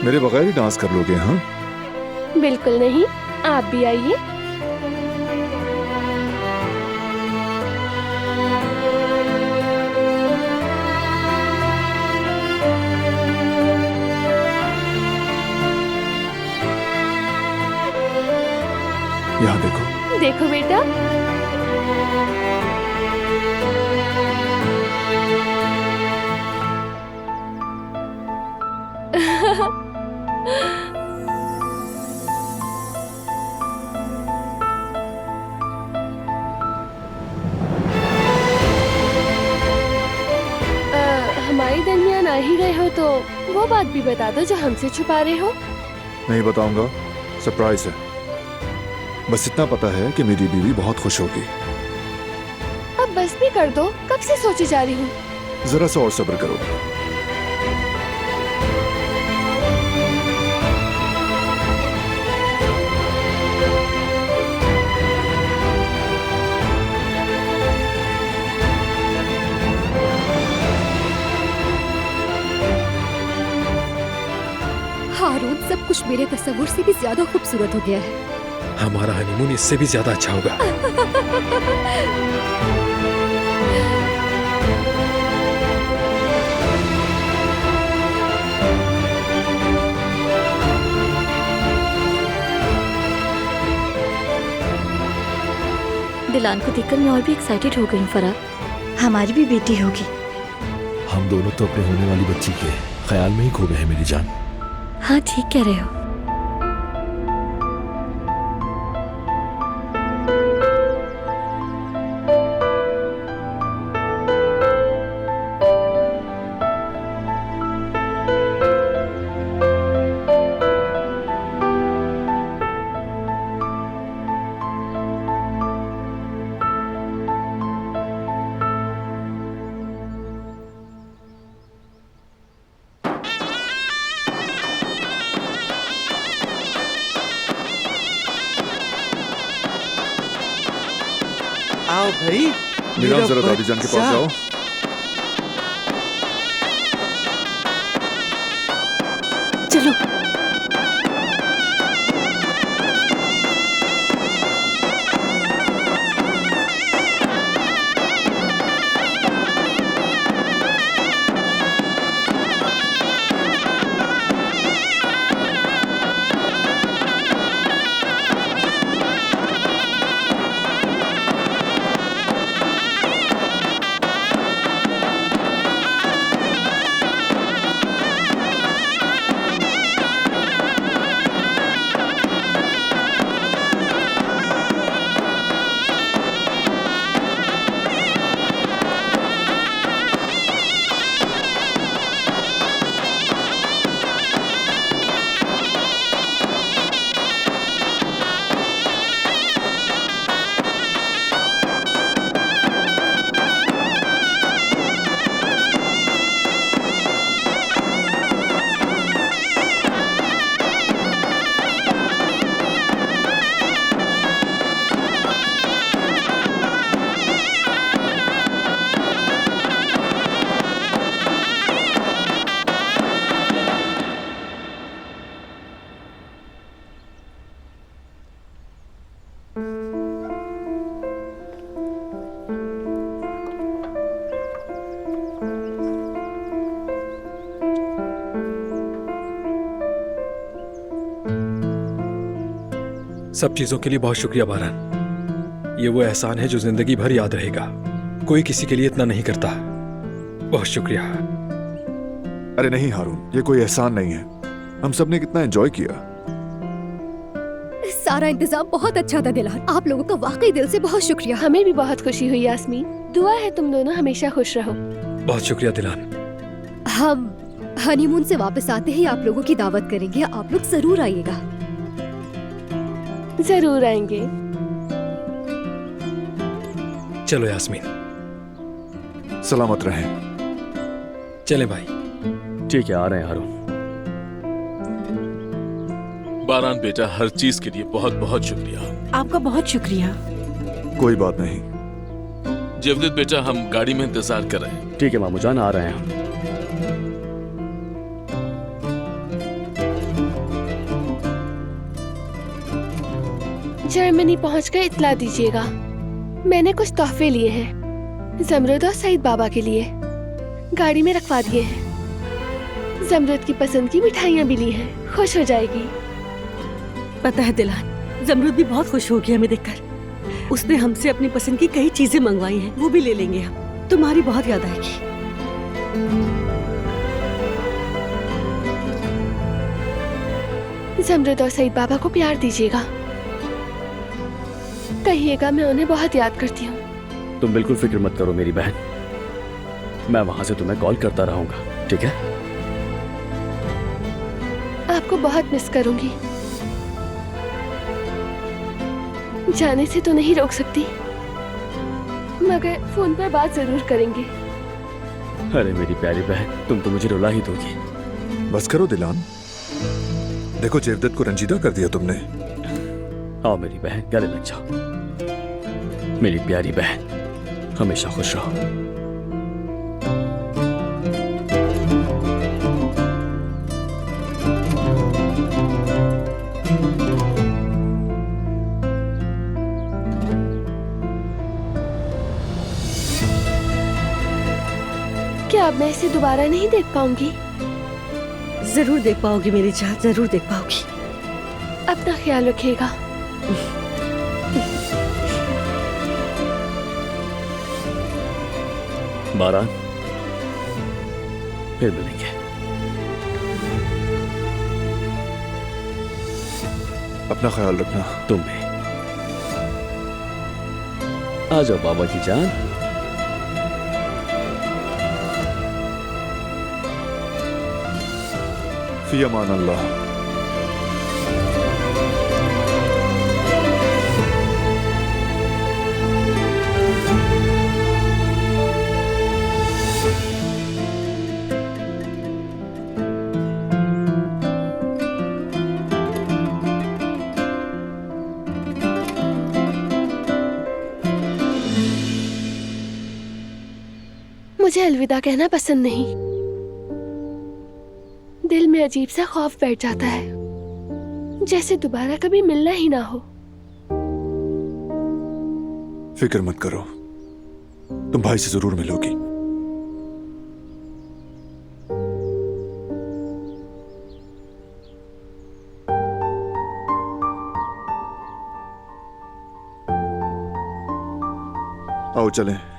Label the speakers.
Speaker 1: मेरे बगैर ही डांस कर लोगे? हाँ,
Speaker 2: बिल्कुल नहीं, आप भी आइए।
Speaker 1: यहाँ देखो।
Speaker 2: देखो बेटा। हमारे दरमियान आ ही गए हो तो वो बात भी बता दो जो हमसे छुपा रहे हो।
Speaker 1: नहीं बताऊंगा, सरप्राइज है। बस इतना पता है कि मेरी बीवी बहुत खुश होगी।
Speaker 2: अब बस भी कर दो, कब से सोची जा रही हूँ।
Speaker 1: जरा सा और सब्र करो।
Speaker 3: हारून, सब कुछ मेरे तस्वुर से भी ज्यादा खूबसूरत हो गया है।
Speaker 4: हमारा हनीमून इससे भी ज्यादा अच्छा होगा।
Speaker 5: दिलान को देखकर मैं और भी एक्साइटेड हो गई हूँ फराह। हमारी भी बेटी होगी।
Speaker 6: हम दोनों तो अपने होने वाली बच्ची के ख्याल में ही खो गए हैं मेरी जान।
Speaker 5: हाँ, ठीक कह रहे हो।
Speaker 7: आओ भाई।
Speaker 1: नीलम, जरा दादी जान के पास जाओ।
Speaker 5: चलो।
Speaker 4: सब चीजों के लिए बहुत शुक्रिया बारान। ये वो एहसान है जो जिंदगी भर याद रहेगा। कोई किसी के लिए इतना नहीं करता। बहुत शुक्रिया।
Speaker 1: अरे नहीं हारून, ये कोई एहसान नहीं है। हम सब ने कितना एंजॉय किया।
Speaker 3: सारा इंतजाम बहुत अच्छा था दिलान। आप लोगों का वाकई दिल से बहुत शुक्रिया।
Speaker 2: हमें भी बहुत खुशी हुई यास्मीन। दुआ है तुम दोनों हमेशा खुश रहो।
Speaker 4: बहुत शुक्रिया दिलान।
Speaker 3: हम हनीमून से वापस आते ही आप लोगों की दावत करेंगे। आप लोग जरूर आइएगा।
Speaker 2: जरूर आएंगे।
Speaker 4: चलो यास्मीन,
Speaker 1: सलामत रहें।
Speaker 4: चलें भाई।
Speaker 6: ठीक है, आ रहे हैं हारून।
Speaker 8: बारान बेटा, हर चीज के लिए बहुत बहुत शुक्रिया।
Speaker 9: आपका बहुत शुक्रिया।
Speaker 1: कोई बात नहीं।
Speaker 8: जवदेत बेटा, हम गाड़ी में इंतजार कर रहे हैं।
Speaker 6: ठीक है मामू जान, आ रहे हैं हम।
Speaker 2: जर्मनी पहुंचकर इतला दीजिएगा। मैंने कुछ तोहफे लिए हैं जमरुद और सईद बाबा के लिए, गाड़ी में रखवा दिए हैं। जमरुद की पसंद की मिठाइयाँ भी ली हैं, खुश हो जाएगी।
Speaker 9: पता है दिलान, जमरुद भी बहुत खुश होगी हमें देखकर। उसने हमसे अपनी पसंद की कई चीजें मंगवाई हैं, वो भी ले लेंगे हम। तुम्हारी बहुत याद आएगी।
Speaker 2: जमरुद और सईद बाबा को प्यार दीजिएगा। कहिएगा मैं उन्हें बहुत याद करती हूँ।
Speaker 10: तुम बिल्कुल फिक्र मत करो मेरी बहन, मैं वहां से तुम्हें कॉल करता रहूंगा, ठीक है?
Speaker 2: आपको बहुत मिस करूंगी। जाने से तो नहीं रोक सकती, मगर फोन पर बात जरूर करेंगे।
Speaker 10: अरे मेरी प्यारी बहन, तुम तो मुझे रुला ही दोगी।
Speaker 1: बस करो दिलान, देखो जेवदत को रंजीदा कर दिया तुमने।
Speaker 10: आओ मेरी बहन, गले लग जाओ। मेरी प्यारी बहन, हमेशा खुश रहो।
Speaker 2: क्या अब मैं इसे दोबारा नहीं देख पाऊंगी?
Speaker 9: जरूर देख पाओगी मेरी जान, जरूर देख पाओगी।
Speaker 2: अपना ख्याल रखिएगा।
Speaker 10: बारान, फिर मिलेंगे।
Speaker 1: अपना ख्याल रखना।
Speaker 10: तुम भी। आ जाओ बाबा की जान।
Speaker 1: फी अमान अल्लाह।
Speaker 2: मुझे अलविदा कहना पसंद नहीं। दिल में अजीब सा खौफ बैठ जाता है, जैसे दोबारा कभी मिलना ही ना हो।
Speaker 1: फिक्र मत करो, तुम भाई से जरूर मिलोगी। आओ चलें।